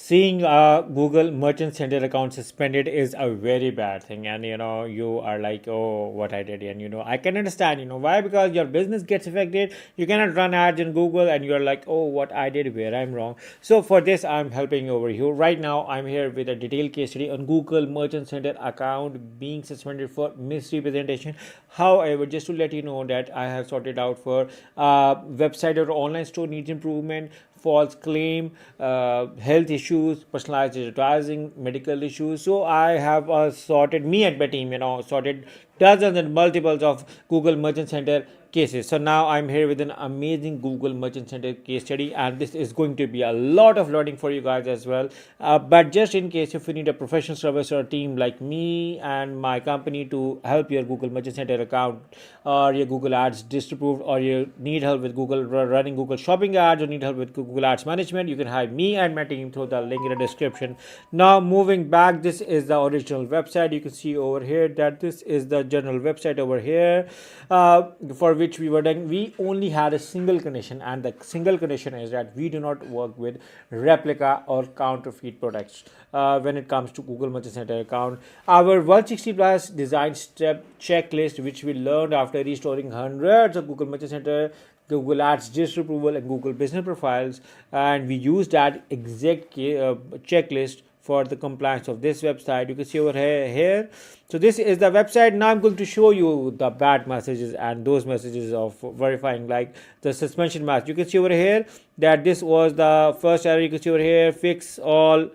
Seeing a Google Merchant Center account suspended is a very bad thing, and you are like, oh, what I did, and I can understand, why, because your business gets affected. You cannot run ads in Google, and you're like, oh, what I did, where I'm wrong. So for this, I'm helping you over here right now. I'm here with a detailed case study on Google Merchant Center account being suspended for misrepresentation. However, just to let you know that I have sorted out for website or online store needs improvement, false claim, health issues, personalized advertising, medical issues. So I have sorted, me and my team, sorted dozens and multiples of Google Merchant Center cases. So now I'm here with an amazing Google Merchant Center case study, and this is going to be a lot of learning for you guys as well. But just in case, if you need a professional service or a team like me and my company to help your Google Merchant Center account, or your Google Ads disapproved, or you need help with Google running Google Shopping ads, or need help with Google Ads management, you can hire me and my team through the link in the description. Now moving back, this is the original website. You can see over here that this is the general website over here, for which we were done. We only had a single condition, and the single condition is that we do not work with replica or counterfeit products when it comes to Google Merchant Center account. Our 160 plus design step checklist, which we learned after restoring hundreds of Google Merchant Center, Google Ads disapproval, and Google business profiles, and we used that exact checklist for the compliance of this website. You can see over here. So this is the website. Now I'm going to show you the bad messages and those messages of verifying, like the suspension message. You can see over here that this was the first error. You can see over here, fix all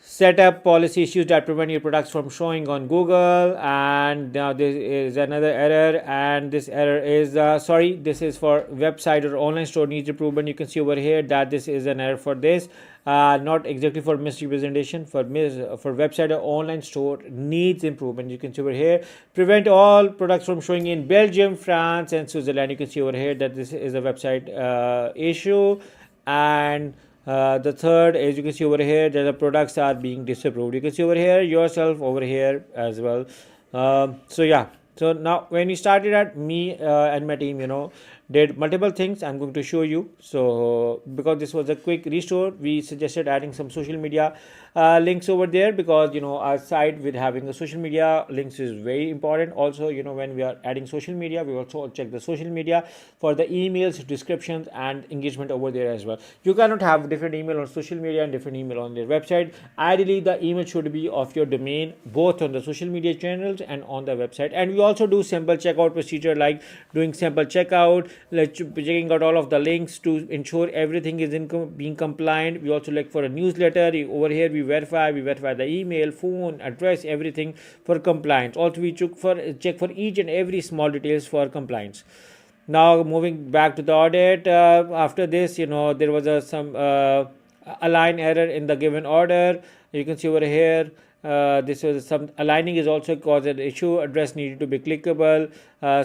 set up policy issues that prevent your products from showing on Google. And now this is another error, and this error is this is for website or online store needs improvement. You can see over here that this is an error for this, not exactly for misrepresentation, for website or online store needs improvement. You can see over here, prevent all products from showing in Belgium, France, and Switzerland. You can see over here that this is a website issue. And the third is, you can see over here that the products are being disapproved. You can see over here yourself over here as well. So yeah, so now when we started at, me and my team did multiple things. I'm going to show you. So because this was a quick restore, we suggested adding some social media links over there, because our site with having the social media links is very important. Also, when we are adding social media, we also check the social media for the emails, descriptions, and engagement over there as well. You cannot have different email on social media and different email on their website. Ideally, the email should be of your domain, both on the social media channels and on the website. And we also do sample checkout procedure, like doing sample checkout, checking out all of the links to ensure everything is being compliant. We also look for a newsletter. Over here we verify the email, phone address, everything for compliance. Also we check for each and every small details for compliance. Now moving back to the audit, after this, there was some align error in the given order. You can see over here, this was some aligning is also caused an issue. Address needed to be clickable.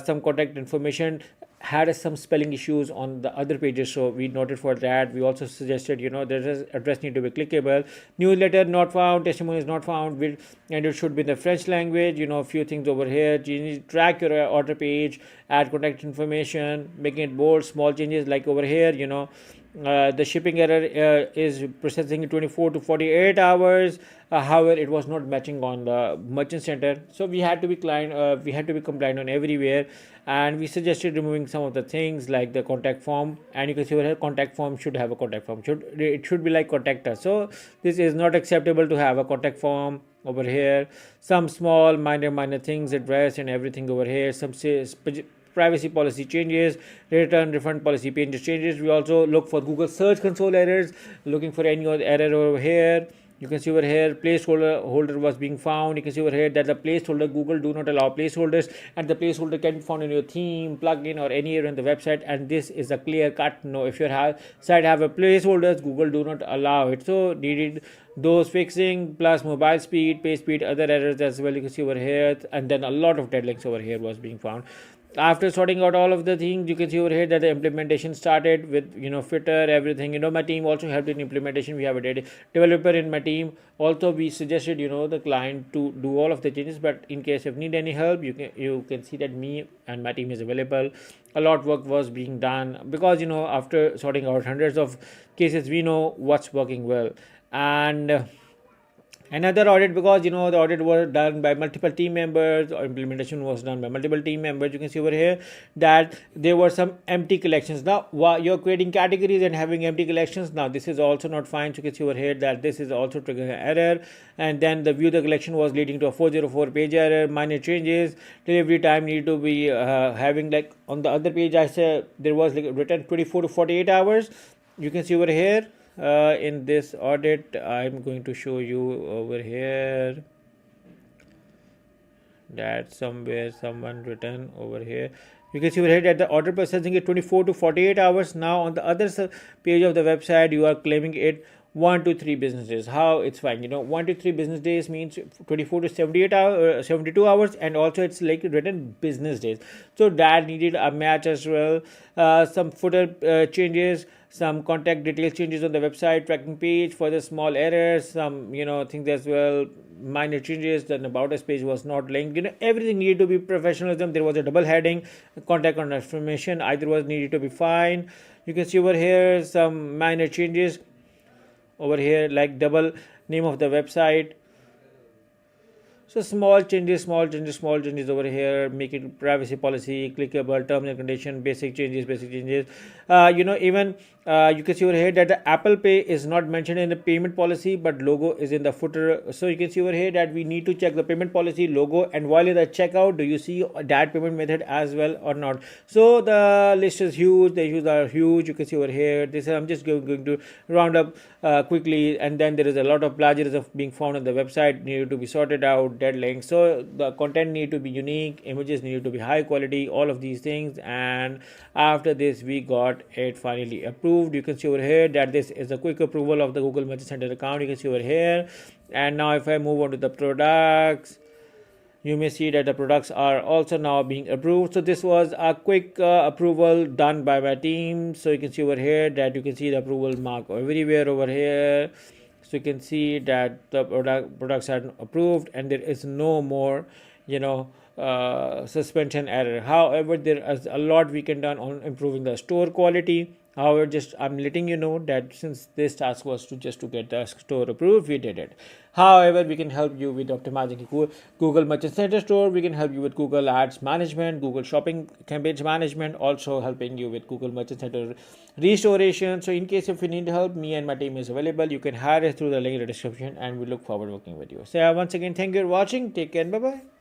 Some contact information had some spelling issues on the other pages, so we noted for that. We also suggested, there's address need to be clickable. Newsletter not found, testimony is not found, and it should be in the French language. A few things over here. You need to track your order page, add contact information, making it bold, small changes like over here. The shipping error is processing in 24 to 48 hours. However, it was not matching on the merchant center, so we had to be compliant on everywhere. And we suggested removing some of the things like the contact form. And you can see over here, contact form should have a contact form. It should be like contact us. So this is not acceptable to have a contact form over here. Some small minor things, address and everything over here. Some privacy policy changes, return refund policy changes. We also look for Google Search Console errors, looking for any other error over here. You can see over here, placeholder was being found. You can see over here that the placeholder, Google do not allow placeholders, and the placeholder can be found in your theme, plugin, or anywhere in the website. And this is a clear cut no. If your site have a placeholders, Google do not allow it. So needed those fixing, plus mobile speed, page speed, other errors as well. You can see over here, and then a lot of dead links over here was being found. After sorting out all of the things, you can see over here that the implementation started with fitter everything. My team also helped in implementation. We have a developer in my team. Also, we suggested the client to do all of the changes, but in case if need any help, you can see that me and my team is available. A lot of work was being done because after sorting out hundreds of cases, we know what's working well. And another audit, because the audit was done by multiple team members, or implementation was done by multiple team members. You can see over here that there were some empty collections. Now you're creating categories and having empty collections. Now this is also not fine. So you can see over here that this is also triggering an error. And then the view the collection was leading to a 404 page error. Minor changes, delivery time need to be having, like on the other page I said there was like written 24 to 48 hours. You can see over here in this audit, I'm going to show you over here that somewhere someone written over here. You can see over here that the order processing is 24 to 48 hours. Now on the other page of the website, you are claiming it 1 to 3 business days. How it's fine, 1 to 3 business days means 24 to 78 hours, 72 hours, and also it's like written business days. So that needed a match as well. Some footer changes, some contact details changes on the website tracking page for the small errors, some things as well, minor changes. Then about us page was not linked. Everything needed to be professionalism. There was a double heading, contact information either was needed to be fine. You can see over here some minor changes over here, like double name of the website. So small changes over here. Make it privacy policy, clickable, terms and condition, basic changes. Even you can see over here that the Apple Pay is not mentioned in the payment policy, but logo is in the footer. So you can see over here that we need to check the payment policy, logo, and while in the checkout, do you see that payment method as well or not? So the list is huge. The issues are huge. You can see over here. This I'm just going to round up quickly, and then there is a lot of plagiarism being found on the website, needed to be sorted out. Dead links. So the content need to be unique, images need to be high quality, all of these things. And after this, we got it finally approved. You can see over here that this is a quick approval of the Google Merchant Center account. You can see over here. And now if I move on to the products, you may see that the products are also now being approved. So this was a quick approval done by my team. So you can see over here that you can see the approval mark everywhere over here. So you can see that the products are approved and there is no more suspension error. However, there is a lot we can done on improving the store quality. However, just I'm letting you know that since this task was to get the store approved, we did it. However, we can help you with optimizing Google Merchant Center store. We can help you with Google Ads management, Google Shopping campaigns management, also helping you with Google Merchant Center restoration. So in case if you need help, me and my team is available. You can hire us through the link in the description, and we look forward to working with you. So once again, thank you for watching. Take care and bye bye.